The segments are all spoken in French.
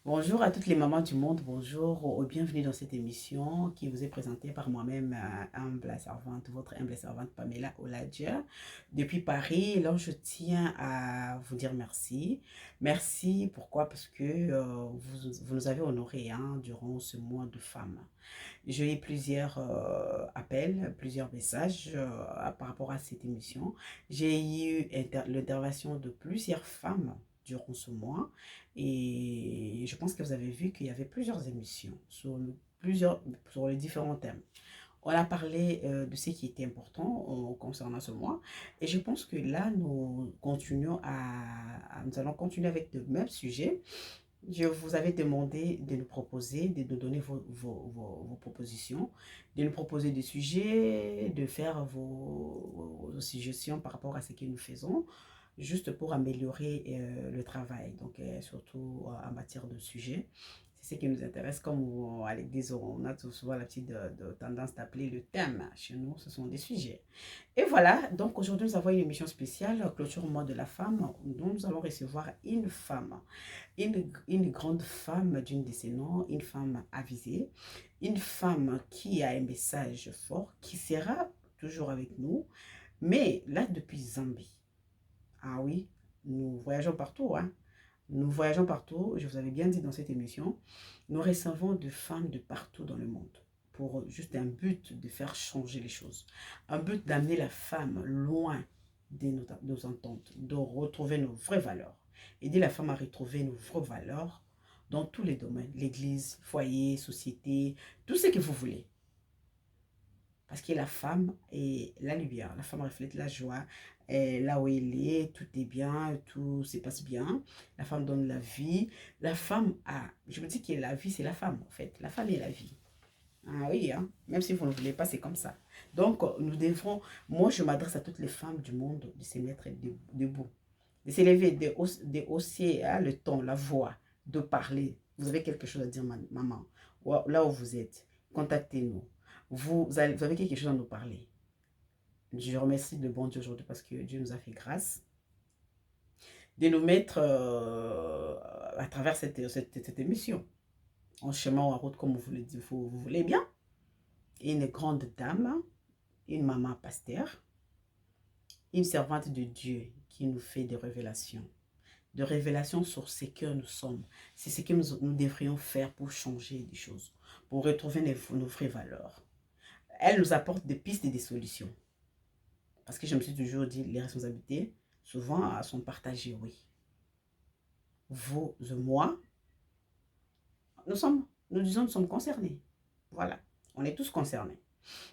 Bonjour à toutes les mamans du monde, bonjour ou bienvenue dans cette émission qui vous est présentée par moi-même, humble servante, votre humble servante Pamela Oladja, depuis Paris. Alors je tiens à vous dire merci. Merci, pourquoi? Parce que vous nous avez honorés durant ce mois de femmes. J'ai eu plusieurs appels, plusieurs messages par rapport à cette émission. J'ai eu l'intervention de plusieurs femmes durant ce mois et je pense que vous avez vu qu'il y avait plusieurs émissions sur les différents thèmes. On a parlé de ce qui était important concernant ce mois et je pense que là nous allons continuer avec le même sujet. Je vous avais demandé de nous proposer, de nous donner vos propositions, de nous proposer des sujets, de faire vos suggestions par rapport à ce que nous faisons, juste pour améliorer le travail, donc surtout en matière de sujets. C'est ce qui nous intéresse, comme à l'église, on a souvent la petite tendance d'appeler le thème. Chez nous, ce sont des sujets. Et voilà, donc aujourd'hui, nous avons une émission spéciale, clôture mois de la femme, dont nous allons recevoir une femme une grande femme d'une de ses noms, une femme avisée, une femme qui a un message fort, qui sera toujours avec nous, mais là depuis Zambie. Ah oui, nous voyageons partout, hein. Nous voyageons partout, je vous avais bien dit dans cette émission, nous recevons des femmes de partout dans le monde pour juste un but de faire changer les choses, un but d'amener la femme loin de nos ententes, de retrouver nos vraies valeurs, aider la femme à retrouver nos vraies valeurs dans tous les domaines, l'église, foyer, société, tout ce que vous voulez. Parce que la femme est la lumière, la femme reflète la joie, et là où elle est, tout est bien, tout se passe bien. La femme donne la vie. La femme a, je me dis que la vie c'est la femme en fait. La femme est la vie. Ah oui, hein? Même si vous ne voulez pas, c'est comme ça. Donc nous devons, moi je m'adresse à toutes les femmes du monde de se mettre debout, de s'élever, de hausser le ton, la voix, de parler. Vous avez quelque chose à dire, maman, là où vous êtes, contactez-nous. Vous avez quelque chose à nous parler. Je remercie le bon Dieu aujourd'hui parce que Dieu nous a fait grâce de nous mettre à travers cette émission, en chemin ou en route, comme vous le dites, vous voulez bien. Une grande dame, une maman pasteur, une servante de Dieu qui nous fait des révélations. De révélations sur ce que nous sommes. C'est ce que nous devrions faire pour changer des choses, pour retrouver nos vraies valeurs. Elle nous apporte des pistes et des solutions. Parce que je me suis toujours dit, les responsabilités, souvent, sont partagées, oui. Vous et moi, nous disons, nous sommes concernés. Voilà, on est tous concernés.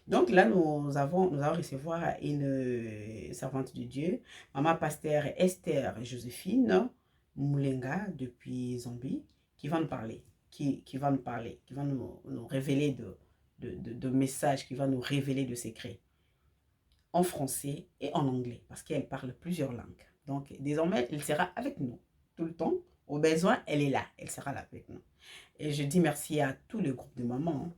Donc là, nous allons recevoir une servante de Dieu, maman pasteur Esther Joséphine Moulenga depuis Zambie, qui va nous parler, qui va nous parler, qui va nous révéler de messages, qui va nous révéler de secrets en français et en anglais, parce qu'elle parle plusieurs langues. Donc désormais, elle sera avec nous tout le temps. Au besoin, elle est là, elle sera là avec nous. Et je dis merci à tout le groupe de mamans,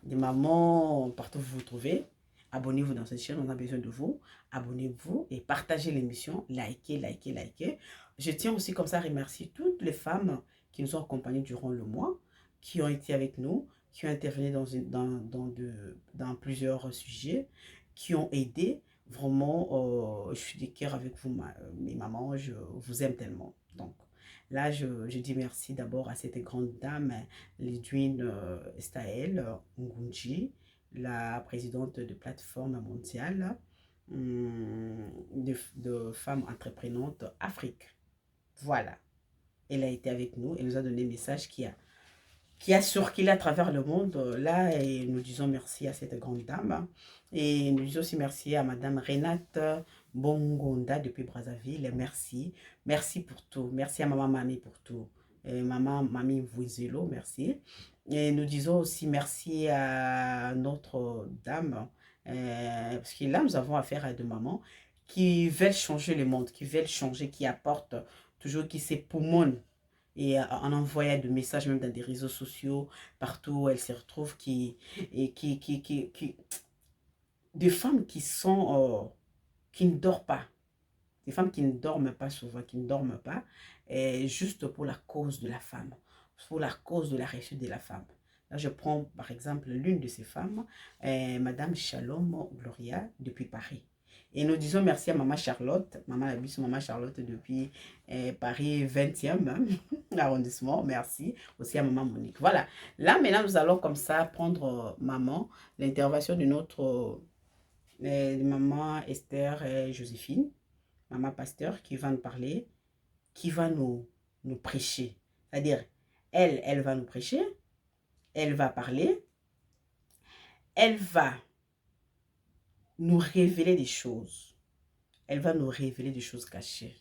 des mamans partout où vous vous trouvez. Abonnez-vous dans cette chaîne, on a besoin de vous. Abonnez-vous et partagez l'émission. Likez, likez, likez. Je tiens aussi comme ça à remercier toutes les femmes qui nous ont accompagnées durant le mois, qui ont été avec nous, qui ont intervenu dans plusieurs sujets, qui ont aidé. Vraiment, je suis de cœur avec vous, mes mamans. Je vous aime tellement. Donc, là, je dis merci d'abord à cette grande dame, Lidwin Staël Ngunji, la présidente de plateforme mondiale de femmes entreprenantes Afrique. Voilà. Elle a été avec nous, elle nous a donné un message qui a circulé à travers le monde. Là, et nous disons merci à cette grande dame. Et nous disons aussi merci à Madame Renate Bongonda depuis Brazzaville. Merci. Merci pour tout. Merci à Maman Mamie pour tout. Et Maman Mamie Vuizelo, merci. Et nous disons aussi merci à notre dame. Parce que là, nous avons affaire à deux mamans qui veulent changer le monde, qui veulent changer, qui apportent toujours, qui s'époumonent et en envoyant des messages même dans des réseaux sociaux, partout où elles se retrouvent, des femmes qui sont, qui ne dorment pas, des femmes qui ne dorment pas souvent, qui ne dorment pas, juste pour la cause de la femme, pour la cause de la réussite de la femme. Là, je prends par exemple l'une de ces femmes, Madame Shalom Gloria, depuis Paris. Et nous disons merci à Maman Charlotte, Maman Labisso, Maman Charlotte depuis Paris 20e arrondissement. Merci aussi à Maman Monique. Voilà. Là, maintenant, nous allons comme ça prendre Maman, l'intervention de notre Maman Esther et Joséphine, Maman Pasteur, qui va nous parler, qui va nous prêcher. C'est-à-dire, elle va nous prêcher, elle va parler, elle va nous révéler des choses. Elle va nous révéler des choses cachées.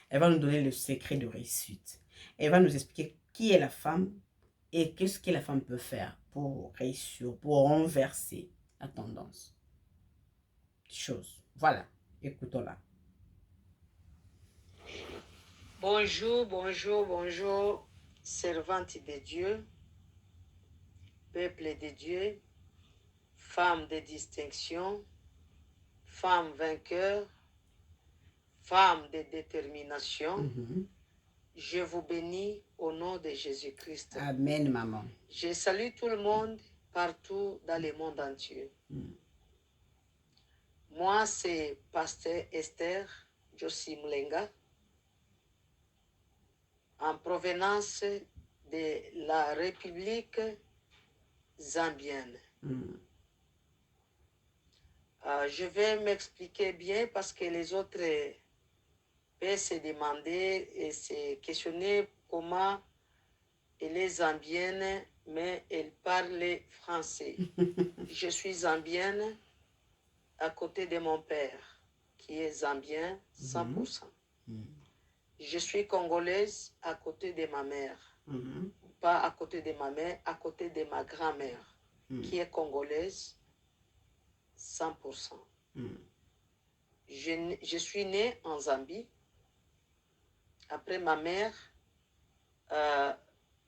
Elle va nous donner le secret de réussite. Elle va nous expliquer qui est la femme et qu'est-ce que la femme peut faire pour réussir, pour renverser la tendance. Chose. Voilà, écoutons-la. Bonjour, bonjour, bonjour, servante de Dieu, peuple de Dieu, femme de distinction, femme vainqueur, femme de détermination. Je vous bénis au nom de Jésus-Christ. Amen, maman. Je salue tout le monde partout dans le monde entier. Moi, c'est Pasteur Esther Josie Mlenga, en provenance de la République zambienne. Je vais m'expliquer bien parce que les autres peuvent se demander et se questionner comment elle est zambienne, mais elle parle français. Je suis zambienne à côté de mon père, qui est zambien 100%. Je suis congolaise à côté de ma mère. Pas à côté de ma mère, à côté de ma grand-mère, qui est congolaise 100%. Je suis née en Zambie. Après ma mère,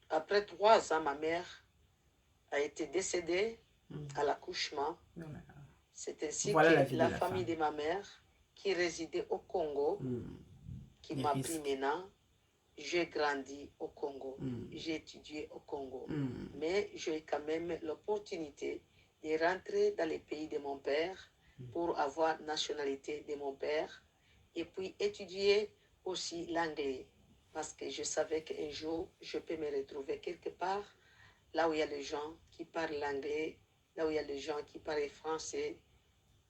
après 3 ans, ma mère a été décédée à l'accouchement. C'est ainsi Voilà que la famille de ma mère, qui résidait au Congo, qui m'a pris maintenant. J'ai grandi au Congo, j'ai étudié au Congo, mais j'ai quand même l'opportunité de rentrer dans les pays de mon père pour avoir nationalité de mon père et puis étudier aussi l'anglais parce que je savais qu'un jour je peux me retrouver quelque part là où il y a les gens qui parlent l'anglais, là où il y a les gens qui parlent français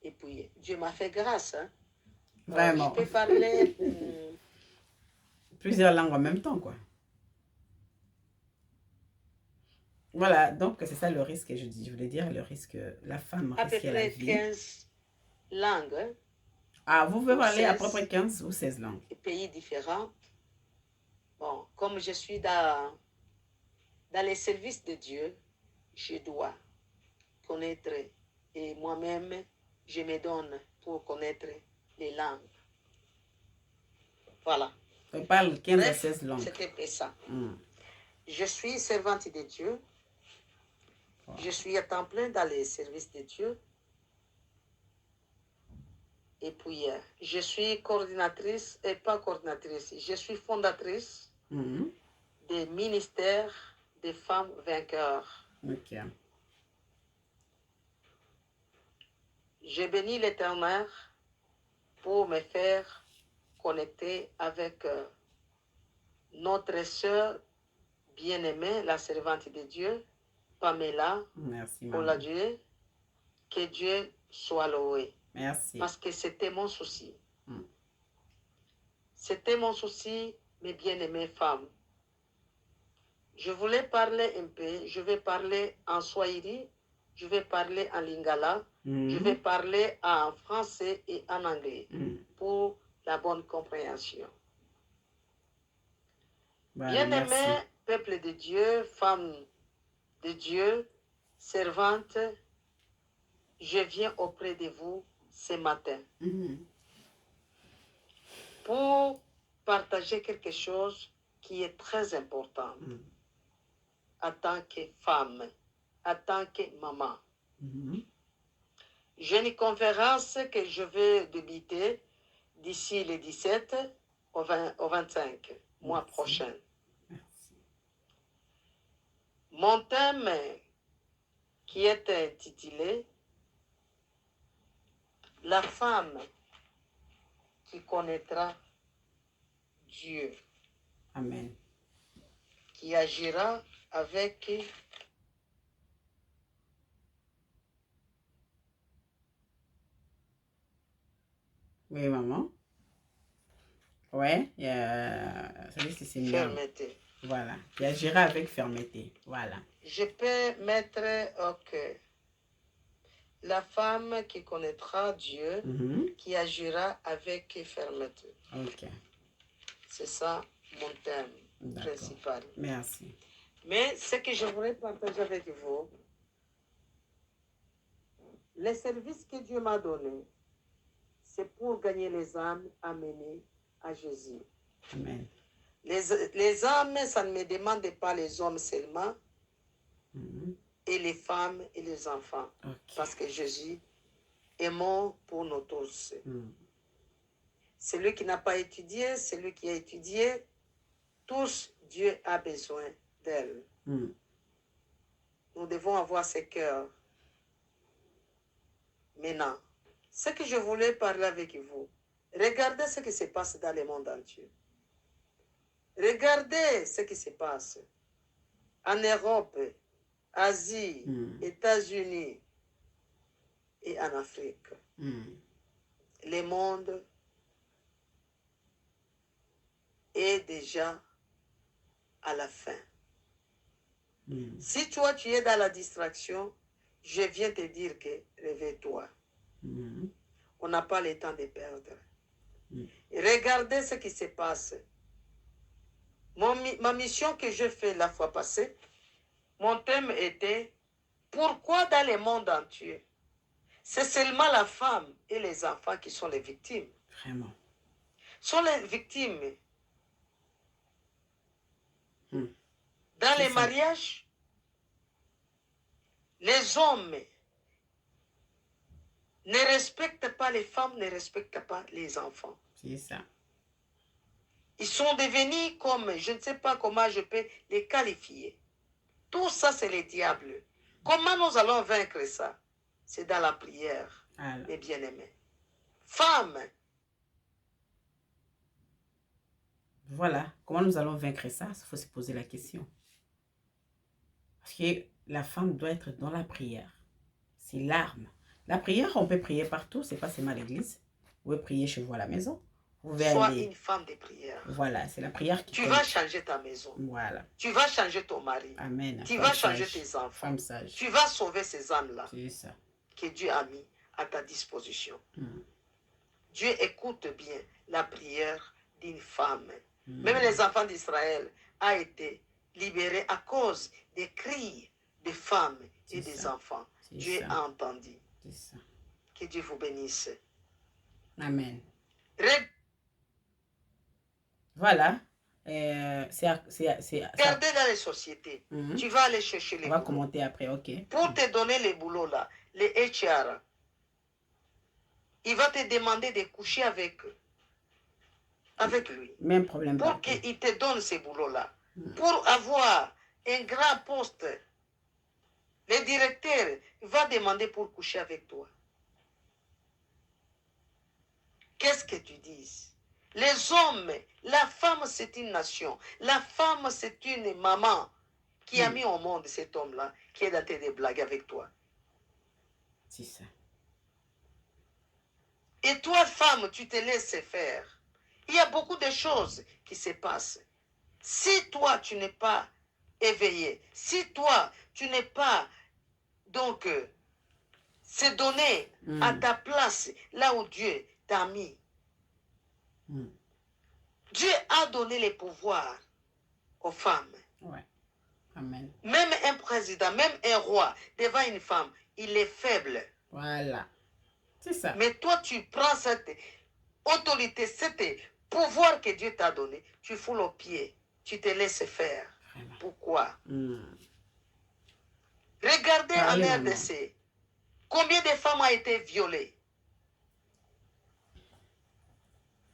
et puis Dieu m'a fait grâce. Hein. Vraiment. Je peux parler plusieurs langues en même temps, quoi. Voilà, donc c'est ça le risque, je voulais dire, le risque, la femme à peu risque la près vie. 15 langues. Hein, ah, vous pouvez parler à peu près 15 ou 16 langues. Pays différents. Bon, comme je suis dans les services de Dieu, je dois connaître et moi-même, je me donne pour connaître les langues. Voilà. On parle 15 Bref, à 16 langues. c'était ça. Je suis servante de Dieu. Wow. Je suis à temps plein dans les services de Dieu. Et puis, je suis coordinatrice, et pas coordinatrice, je suis fondatrice des ministères des femmes vainqueurs. Ok. Je bénis l'Éternel pour me faire connecter avec notre sœur bien-aimée, la servante de Dieu, Pamela. Merci, pour la Dieu. Que Dieu soit loué. Merci. Parce que c'était mon souci. C'était mon souci, mes bien-aimées femmes. Je voulais parler un peu, je vais parler en Swahili, je vais parler en Lingala, je vais parler en français et en anglais pour la bonne compréhension. Bien-aimés, peuple de Dieu, femmes de Dieu, servantes, je viens auprès de vous ce matin pour partager quelque chose qui est très important en tant que femme, en tant que maman. J'ai une conférence que je vais débuter d'ici le 17 au 25 mois prochain. Mon thème qui est intitulé « La femme qui connaîtra Dieu. » Amen. Qui agira avec oui, maman. Ouais, c'est bien. Fermeté. Voilà, qui agira avec fermeté. Voilà. Je peux mettre OK. La femme qui connaîtra Dieu, qui agira avec fermeté. OK. C'est ça mon thème principal. Merci. Mais ce que je voudrais partager avec vous, les services que Dieu m'a donnés, c'est pour gagner les âmes amenées à Jésus. Amen. Les âmes, ça ne me demande pas les hommes seulement, et les femmes et les enfants. Okay. Parce que Jésus est mort pour nous tous. Celui qui n'a pas étudié, celui qui a étudié, tous, Dieu a besoin d'elle. Nous devons avoir ce cœurs. Maintenant, ce que je voulais parler avec vous, regardez ce qui se passe dans le monde entier. Regardez ce qui se passe en Europe, Asie, États-Unis et en Afrique. Le monde est déjà à la fin. Si toi, tu es dans la distraction, je viens te dire que réveille-toi. On n'a pas le temps de perdre. Regardez ce qui se passe. Ma mission que j'ai faite la fois passée, mon thème était « Pourquoi dans le monde entier, c'est seulement la femme et les enfants qui sont les victimes ?» Vraiment. Sont les victimes. Dans les mariages, les hommes ne respectent pas les femmes, ne respectent pas les enfants. C'est ça. Ils sont devenus comme, je ne sais pas comment je peux les qualifier. Tout ça, c'est le diable. Comment nous allons vaincre ça? C'est dans la prière, mes bien-aimés. Femmes. Voilà. Comment nous allons vaincre ça? Il faut se poser la question. Parce que la femme doit être dans la prière. C'est l'arme. La prière, on peut prier partout. C'est pas seulement à l'église. Vous pouvez prier chez vous à la maison. Vous pouvez Sois aller... une femme de prière. Voilà, c'est la prière qui Tu vas changer ta maison. Voilà. Tu vas changer ton mari. Amen. Tu vas changer tes enfants. Femme sage. Tu vas sauver ces âmes-là. C'est ça. Que Dieu a mis à ta disposition. Dieu écoute bien la prière d'une femme. Même les enfants d'Israël ont été libérés à cause des cris des femmes et des enfants. Dieu a entendu. Ça. Que Dieu vous bénisse. Amen. Voilà. Regardez dans les sociétés. Tu vas aller chercher les boulots. On va commenter après, ok. Pour te donner les boulots là, les HR, il va te demander de coucher avec eux. Avec lui. Même problème. Pour qu'il te donne ces boulots-là. Pour avoir un grand poste, le directeur va demander pour coucher avec toi. Qu'est-ce que tu dis? Les hommes, la femme c'est une nation. La femme c'est une maman qui a mis au monde cet homme-là, qui est en train de blaguer avec toi. C'est ça. Et toi, femme, tu te laisses faire. Il y a beaucoup de choses qui se passent. Si toi, tu n'es pas éveillé, si toi, tu n'es pas, donc, se donner à ta place, là où Dieu t'a mis. Dieu a donné les pouvoirs aux femmes. Ouais. Amen. Même un président, même un roi, devant une femme, il est faible. Voilà. C'est ça. Mais toi, tu prends cette autorité, cet pouvoir que Dieu t'a donné, tu foules aux pieds, tu te laisses faire. Vraiment. Pourquoi? Regardez en RDC, combien de femmes ont été violées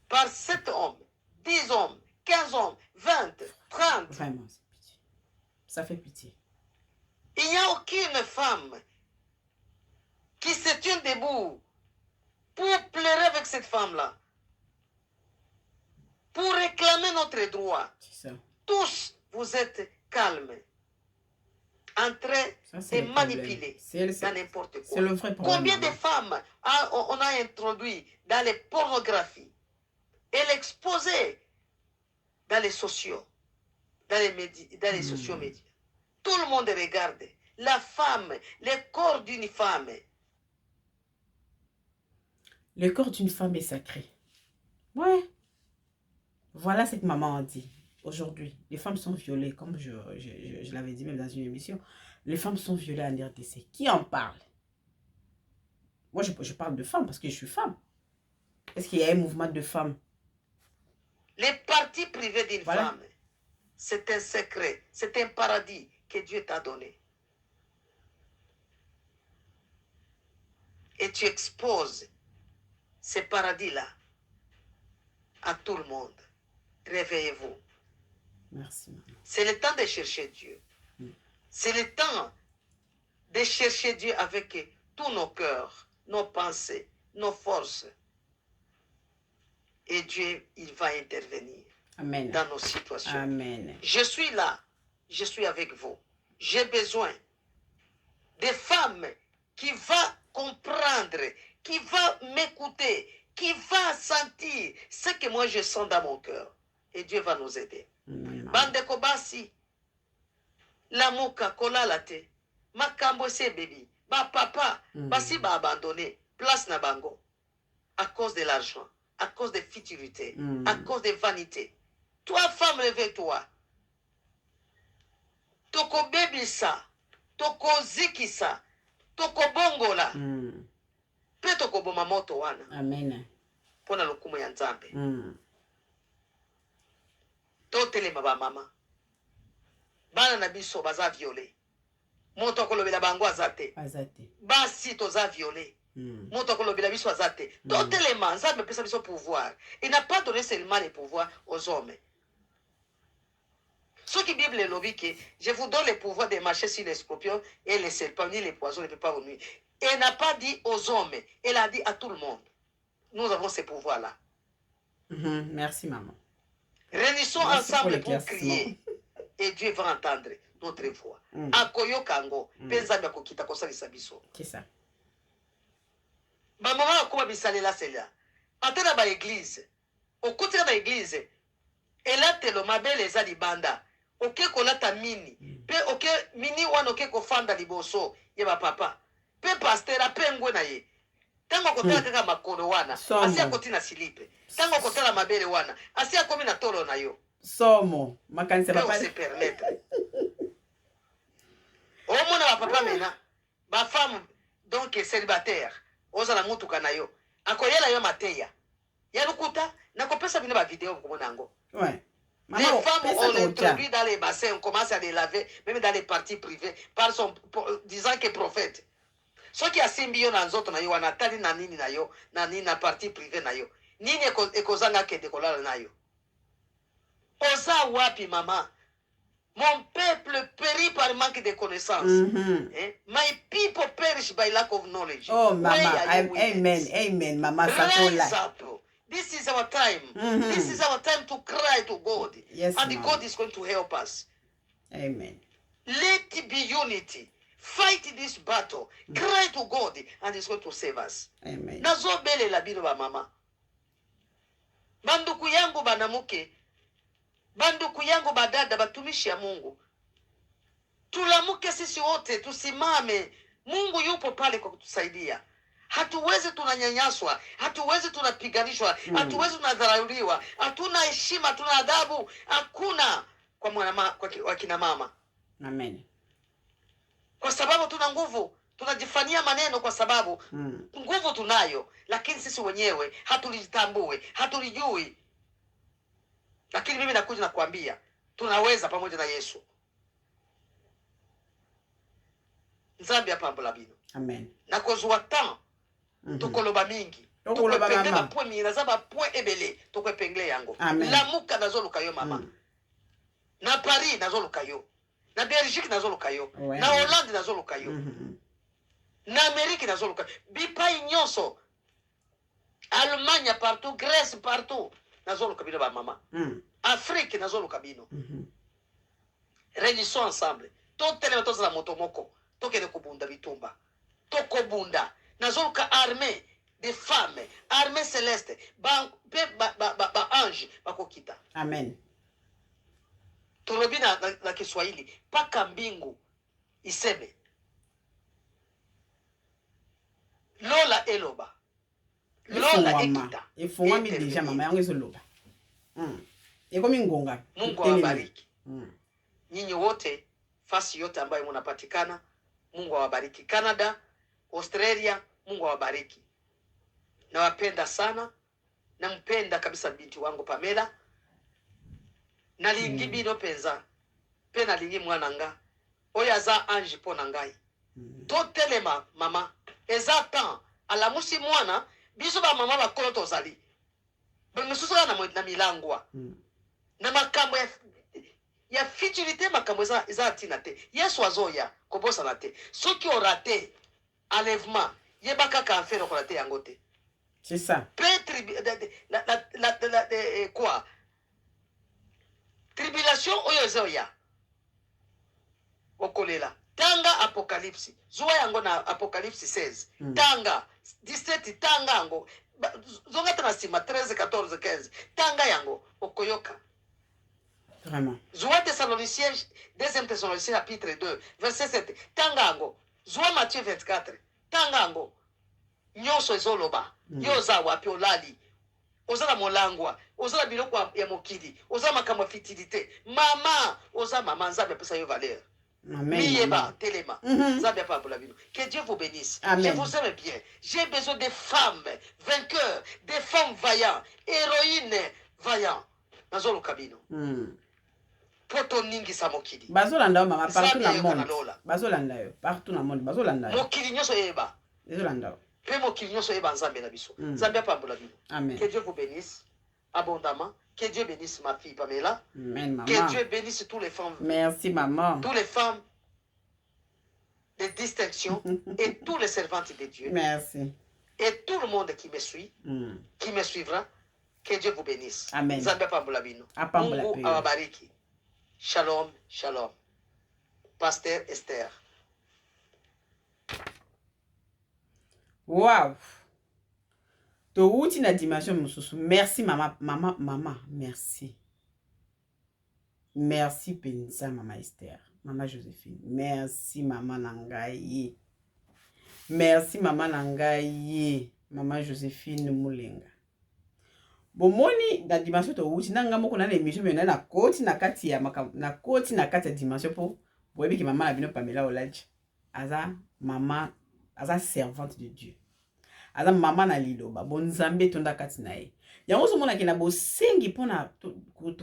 par 7 hommes, 10 hommes, 15 hommes, 20, 30. Vraiment, c'est pitié. Ça fait pitié. Il n'y a aucune femme qui se tient debout pour pleurer avec cette femme-là, pour réclamer notre droit. Tous, vous êtes calmes, en train de manipuler dans n'importe quoi. Combien de femmes on a introduit dans les pornographies et l'exposé dans les sociaux, dans les sociaux médias. Tout le monde regarde la femme, le corps d'une femme. Le corps d'une femme est sacré. Ouais. Voilà ce que maman a dit. Aujourd'hui, les femmes sont violées, comme je l'avais dit même dans une émission. Les femmes sont violées en RDC. Qui en parle? Moi, je parle de femmes parce que je suis femme. Est-ce qu'il y a un mouvement de femmes? Les parties privées d'une femme, c'est un secret, c'est un paradis que Dieu t'a donné. Et tu exposes ce paradis-là à tout le monde. Réveillez-vous. Merci. C'est le temps de chercher Dieu. C'est le temps de chercher Dieu avec tous nos cœurs, nos pensées, nos forces. Et Dieu, il va intervenir. Amen. Dans nos situations. Amen. Je suis là, je suis avec vous. J'ai besoin de femmes qui vont comprendre, qui vont m'écouter, qui vont sentir ce que moi je sens dans mon cœur. Et Dieu va nous aider. Bandeko basi, la muka kolala te, makambo se baby, ba papa, basi ba abandonné, place na bango, à cause de l'argent, à cause de futilité, à cause de vanité. Toi, femme, lève-toi. Toko bebisa, toko zikisa, toko bongola. Pe toko boma moto wana. Amen. Pona lokumu ya nzambe. Totelema ba mama. Bana na biso baza violé. Moto akolobela bango azate. Azate. Basi toza violé. Moto akolobela biso azate. Totelema nzambe pesa biso pouvoir. Il n'a pas donné seulement le pouvoir aux hommes. Ce qui Bible est logique, je vous donne le pouvoir de marcher sur les scorpions et les serpents, ni les poisons ne peuvent pas vous nuire. Elle n'a pas dit aux hommes, elle a dit à tout le monde. Nous avons ce pouvoir-là. Merci, maman. Réunissons ensemble pour crier. Et Dieu va entendre notre voix. Akoyo kango, penzambi akokita kosalisa biso. C'est ça. Ba maman akoma bisalela cela. Antena ba église. Okutira ba église. Elatelo mabele eza libanda. Oke kolata mini. Pe oke mini wana oke kofanda liboso ye ba papa. Pe pastera pe ngwe na ye. Tango kotala kaka makolo wana, asi akoti na silipe. Tango kotala mabele wana, asi akomi na tolo na yo. Somo, makanisa papa. Se permettre. Omona ba papa mena, ba femme donc célibataire, ozala mutuka na yo. Akoyela yo mateya. Ya lukuta, nakopesa bino ba vidéo komona ngo. Ouais. Les femmes, on les introduit dans les bassins, on commence à les laver, même dans les parties privées, disant que prophète. Ce qui a symbio dans les autres, on a tali na nini na yo, na nini na partie privée na yo. Nini ekozanga ke dekolala na yo. Oza wapi mama? Mon peuple périt par manque de connaissances. My people perish by lack of knowledge. Oh mama, amen, amen, mama. Rise up. This is our time. This is our time to cry to God. Yes, and mama. God is going to help us. Amen. Let it be unity. Fight this battle. Cry to God and He's going to save us. Amen. Nazo bele la bino ba mama. Banduku yangu banamuke. Banduku yangu badada batumishi ya Mungu. Tulamuke sisi wote tusimame. Mungu yupo pale kwa kutusaidia. Hatuwezi tunanyanyaswa, hatuwezi tunapiganishwa, hatuwezi tunadharauliwa, hatuna heshima, hatuna adabu, hakuna kwa kina mama. Amen. Kwa sababu tuna nguvu, tunajifanyia maneno kwa sababu nguvu tunayo, lakini sisi wenyewe hatulijitambue, hatulijui. Lakini mimi nakuja na kuambia, tunaweza pamoja na Yesu. Nzambi apambola bino. Amen. Nakozwa temps. Tokoloba mingi. Tokoloba mama. Point mingi, nazaba point ebele. Tokopengle yango. Amen. Lamuka nazoluka yo mama. Na Paris nazoluka yo. Na Belgique nazoluka yo. Na Hollande nazoluka yo. Na Amérique nazoluka. Bipai nyonso. Allemagne partout, Grèce partout. Nazoluka bino ba mama. Afrique nazoluka bino. Réunissons ensemble. Totele toza la motomoko. Tokene kubunda bitumba. Tokobunda. Nazoluka armée des femmes, armée céleste, ba ange bakokita. Amen. Tulobi na Kiswahili paka mbingu iseme Lola eloba Lola ekita ifungwami deja mama yangu izoloba ikomi ngonga. Mungu awabariki nyinyi wote fasi yote ambayo mnapatikana. Mungu awabariki. Canada, Australia, Mungu awabariki. Nawapenda sana. Nampenda kabisa binti wangu Pamela. Nalingi bino penza. Pena lingi mwananga. Oya za anji pona ngai. Totelema mama. Eza tan. Alamusi mwana. Biso ba mama bakolo tozali. Bangisusa na milangwa. Na makambo ya futilité makambo eza tina te. Yesu azoya kobosa na te. Soki orate enlèvement. Yebaka ka affaire okolate yango te. C'est ça. Quoi? Tribulation oyozoya. Okolela. Tanga Apocalypse. Zoa yango na Apocalypse 16. Tanga 17 tanga yango. Zonga tana sima 13 14 15. Tanga yango okoyoka. Vraiment. Zoa Thessaloniciens 2 Thessaloniciens chapitre 2 verset 7. Tanga yango. Zoa Matthieu 24. Tanga yango. Nyonso ezoloba. Yoza wapi olali. Oza na molangwa. Oza na biloko ya mokili. Oza makambo ya fitilité. Mama. Oza mama. Nzambe apesa yo valeur. Amen. Miyeba, telema. Nzambe apambola bino. Que Dieu vous bénisse. Amen. Je vous aime bien. J'ai besoin de femmes vainqueurs. Des femmes vaillantes. Héroïnes vaillantes. Nazoluka bino. Poto ningi sa mokili. Bazolanda yo mama partout na monde. Bazolanda yo partout na monde. Bazolanda yo. Mokili nyonso yeba. Bazolanda yo. Pe mokili nyonso yeba nzambe na biso. Nzambe apambola bino. Amen. Que Dieu vous bénisse abondamment. Que Dieu bénisse ma fille Pamela. Amen, maman. Que Dieu bénisse tous les femmes. Merci, maman. Toutes les femmes de distinction et tous les servantes de Dieu. Merci. Et tout le monde qui me suit, qui me suivra. Que Dieu vous bénisse. Amen. Nzambe apambola bino. Apambola Mungu pio. awabariki. Shalom, shalom. Pasteur Esther. Wow. Touti na dimension mosusu. Merci mama, mama, merci. Merci pensa mama Esther, mama Joséphine. Merci mama Nangaye. Merci mama Nangaye, mama Joséphine Mulenga. Bomoni na dimension touti nanga moko na émission mais na koti na kati ya na koti na kati ya dimension po boyebi ki mama na bino Pamela Olaji. Aza mama, aza servante de Dieu. Aza mama na liloba bonzambe tonda kati na ye yango so mona kina bosengi pona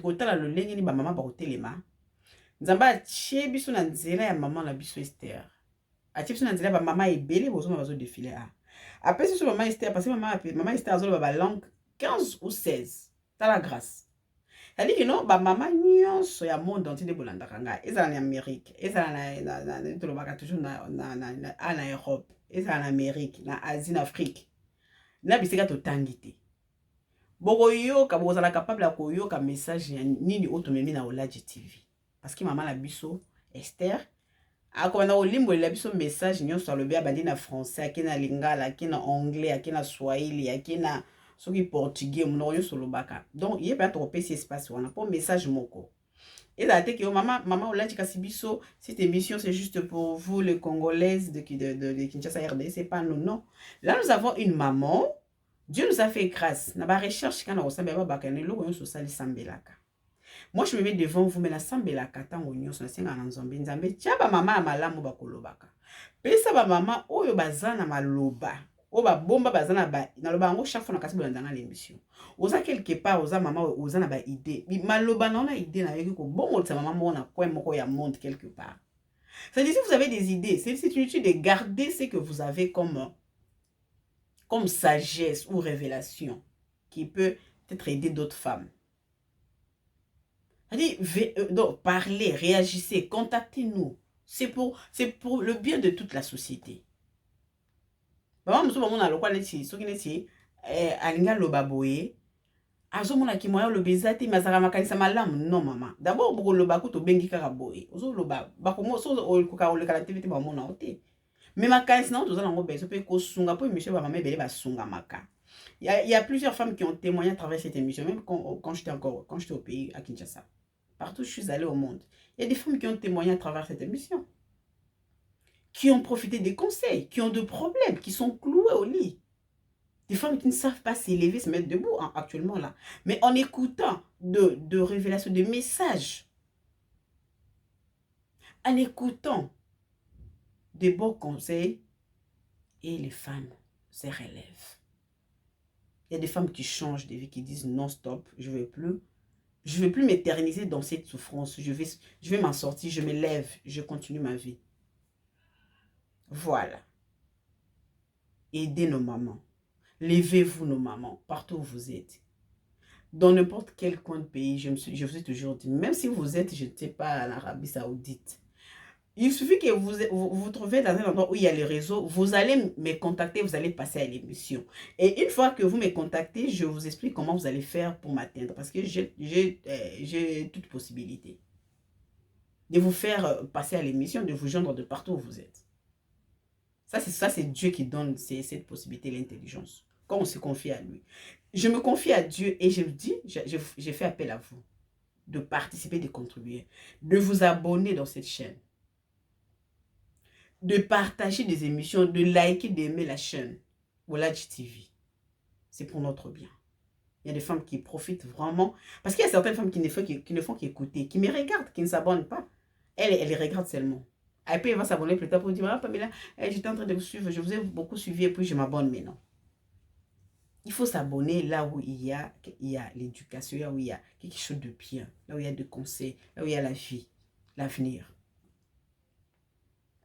kotala lolenge ni ba mama ba kotelema nzamba atie biso na nzela ya mama na biso Esther atie biso na nzela ba mama ebele bozoma bazo défiler apesi so mama Esther parce que mama Esther azolo ba langue 15 ou 16 ta la grâce c'est-à-dire que non ba mama nyonso ya monde entier de bolanda kanga ezala na Amérique ezala na tolobaka toujours na Europe ezala na Amérique na Asie na Afrique na bisika totangi te bokoyoka bozala capable ya koyoka message ya nini otomemi na Olaji TV parce que mama na biso Esther akomanda kolimbolela biso message nyonso alobi abandi na français ake na lingala ake na anglais ake na swahili ake na soki portugais monoko nyonso olobaka donc ye mpe tokopesi espace wana po message moko ezala te ke mama Olaji kasi biso cette émission c'est juste pour vous les Congolaises de Kinshasa RD, c'est pas nous, non. Là nous avons une maman. Dieu nous a fait grâce. Na ba recherche kana osamba ba bakane loko nyonso sali sambelaka. Moi je me mets devant vous mais na sambelaka tango nyonso na senga na nzambe nzambe tia ba mama ya malamu bakolobaka. Pesa ba mama oyo bazana maloba. O ba bomba bazana ba na loba ngo chaque fois na kasi bolanda na l'émission. Oza quelque part oza mama oza na ba idée. Maloba na ona idée na yeki ko bongo tsa mama mo na coin moko ya monde quelque part. C'est-à-dire si vous avez des idées, c'est une étude de garder ce que vous avez comme sagesse ou révélation qui peut peut-être aider d'autres femmes. Donc, parlez, réagissez, contactez-nous. C'est pour le bien de toute la société. Maman, nous sommes à l'occasion, ce qui est ici, alinga loba boye. Azomona ki moya lobeza te mazaka makanisa malamu non maman. D'abord boko loba ko to bengi kaka boye. Ozo loba bakomo so o ko ka o le kala activité ba mona ote. Mais makanisa na to za nango bezo pe ko sunga po monsieur ba maman bele ba sunga maka. Il y a plusieurs femmes qui ont témoigné à travers cette émission, même quand j'étais au pays, à Kinshasa. Partout où je suis allée au monde. Il y a des femmes qui ont témoigné à travers cette émission. Qui ont profité des conseils, qui ont de problèmes, qui sont clouées au lit. Des femmes qui ne savent pas s'élever, se mettre debout actuellement là. Mais en écoutant de révélations, de messages, en écoutant des bons conseils, et les femmes se relèvent. Il y a des femmes qui changent de vie, qui disent non stop, je ne vais plus m'éterniser dans cette souffrance. Je vais m'en sortir, je me lève, je continue ma vie. Voilà. Aidez nos mamans. Levez-vous nos mamans, partout où vous êtes. Dans n'importe quel coin de pays, je vous ai toujours dit, même si vous êtes, je ne sais pas, en Arabie Saoudite, il suffit que vous trouvez dans un endroit où il y a les réseaux, vous allez me contacter, vous allez passer à l'émission. Et une fois que vous me contactez, je vous explique comment vous allez faire pour m'atteindre. Parce que j'ai toute possibilité de vous faire passer à l'émission, de vous joindre de partout où vous êtes. Ça, c'est Dieu qui donne cette possibilité, l'intelligence. Quand on se confie à lui. Je me confie à Dieu et je vous dis, j'ai fait appel à vous de participer, de contribuer, de vous abonner dans cette chaîne, de partager des émissions, de liker, d'aimer la chaîne Woladji TV. C'est pour notre bien. Il y a des femmes qui profitent vraiment. Parce qu'il y a certaines femmes qui ne font qu'écouter, qui me regardent, qui ne s'abonnent pas. Elles les regardent seulement. Et puis, elle va s'abonner plus tard pour dire, ah, Pamela, j'étais en train de vous suivre, je vous ai beaucoup suivi et puis je m'abonne, mais non. Il faut s'abonner là où il y a l'éducation, là où il y a quelque chose de bien, là où il y a des conseils, là où il y a la vie, l'avenir.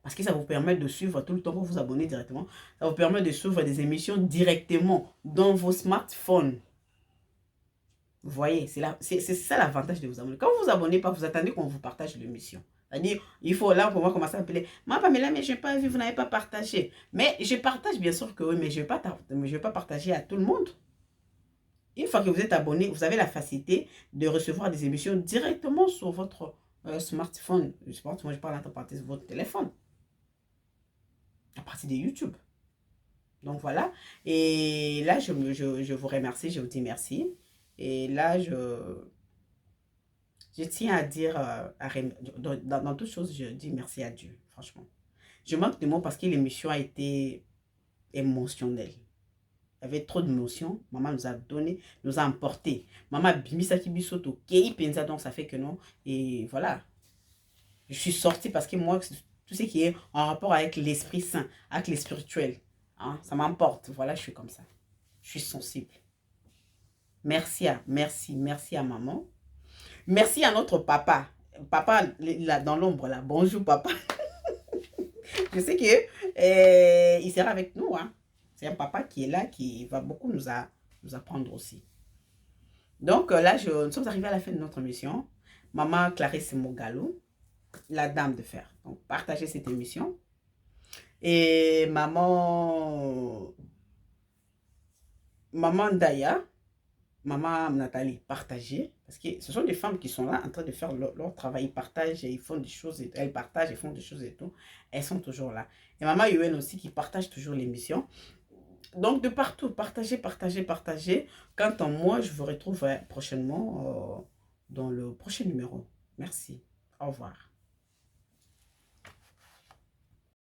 Parce que ça vous permet de suivre tout le temps, vous vous abonnez directement. Ça vous permet de suivre des émissions directement dans vos smartphones. Vous voyez, c'est ça l'avantage de vous abonner. Quand vous vous abonnez pas, vous attendez qu'on vous partage l'émission. C'est-à-dire, il faut là, on va commencer à appeler. Moi, Pamela, mais je n'ai pas vu, vous n'avez pas partagé. Mais je partage, bien sûr que oui, mais je ne vais pas partager à tout le monde. Une fois que vous êtes abonné, vous avez la facilité de recevoir des émissions directement sur votre smartphone. Je pense que moi, je parle entre parenthèses, votre téléphone. À partir de YouTube. Donc voilà. Et là, je vous remercie, je vous dis merci. Et là, je tiens à dire, dans toutes choses, je dis merci à Dieu, franchement. Je manque de mots parce que l'émission a été émotionnelle. Il y avait trop d'émotions. Maman nous a donné, nous a emporté. Maman bimisa kibisoto, kei pensa, donc ça fait que non. Et voilà. Je suis sortie parce que moi, tout ce qui est en rapport avec l'Esprit Saint, avec les spirituels, hein, ça m'emporte. Voilà, je suis comme ça. Je suis sensible. Merci à maman. Merci à notre papa. Papa, là, dans l'ombre, là. Bonjour, papa. Je sais que il sera avec nous. Hein. C'est un papa qui est là, qui va beaucoup nous apprendre aussi. Donc là, nous sommes arrivés à la fin de notre émission. Maman Clarisse Mogalo, la dame de fer. Donc, partagez cette émission. Et maman Daya, maman Nathalie, partagez. Parce que ce sont des femmes qui sont là en train de faire leur travail. Ils partagent, ils font des choses, elles partagent, elles font des choses et tout. Elles sont toujours là. Et maman Yuen aussi qui partage toujours l'émission. Donc de partout, partagez. Quant à moi, je vous retrouve prochainement dans le prochain numéro. Merci. Au revoir.